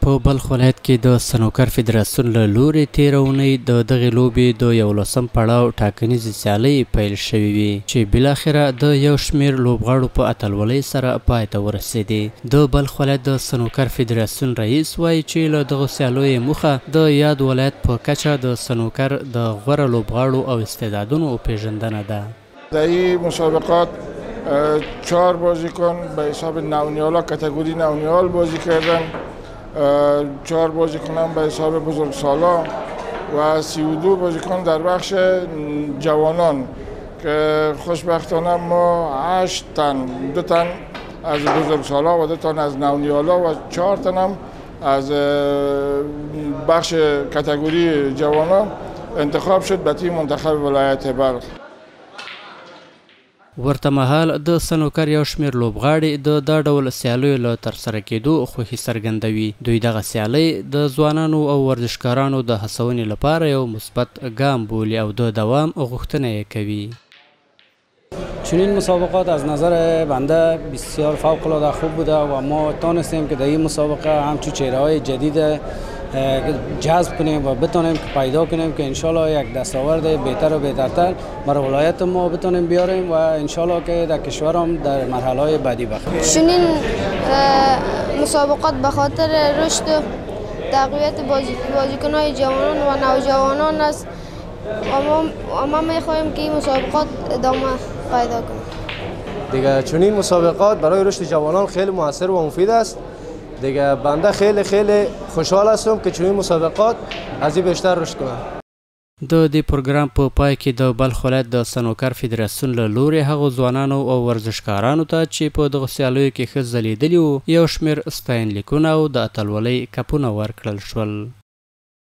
په بلخ ولایت کې د سنوکر فدراسیون له لوري تېره اونۍ د دغې لوبې د 11 پړاو ټاکنیزې سیالۍ پیل شوې وې چې بالاخره د یو شمېر لوبغاړو په اتلولۍ سره پای ته ورسېدې. د بلخ ولایت د سنوکر فدراسیون رئیس وایي چې له دغو سیالیو موخه د یاد ولایت په کچه د سنوکر د غوره لوبغاړو او استعدادونو پیژندنه ده. در این مسابقات 4 بازیکن به حساب نونیالا کاتگوری نونیال بازی کردن، 4 بازیکن هم به حساب بزرگسالا و 32 بازیکن در بخش جوانان که خوشبختانه ما 8 تن، 2 تن از بزرگسالا و 2 تن از نونیالا و 4 تن هم از بخش کاتگوری جوانان انتخاب شد به تیم منتخب ولایت بلخ. ورته مهال د سنوکر یو شمېر لوبغاړي د دا ډول سیالیو له ترسره کېدو خوښي څرګندوي. دوی دغه سیالۍ د ځوانانو او ورزشکارانو د هڅونې لپاره یو مثبت ګام بولي او د دوام غوښتنه یې کوي. چنین مسابقات از نظر بنده بسیار فوق‌العاده خوب بوده و ما تانستیم که در این مسابقه همچون چهره‌های جدید جذب کنیم و بتونیم که پیدا کنیم که انشالله یک دستاورد بهتر و بهترتر برای ولایت ما بتونیم بیاریم و انشالله که در کشور هم در مرحله بعدی بخوریم. چنین مسابقات به خاطر رشد و تقویت بازیکن‌های جوانان و نوجوانان است و ما می‌خواهیم که این مسابقات ادامه پیدا کنه. دیگه چنین مسابقات برای رشد جوانان خیلی موثر و مفید است. دیگه بنده خیلی خوشحال هستم که چنین مسابقات از این بیشتر رشد کنه. د دې پروګرام په پای کې د بلخ ولایت د سنوکر فدراسیون له لوري هغو ځوانانو او ورزشکارانو ته چې په دغو سیالیو کې ښه ځلیدلي وو یو شمېر ستاینلیکونه او د اتلولۍ کپونه ورکړل شول.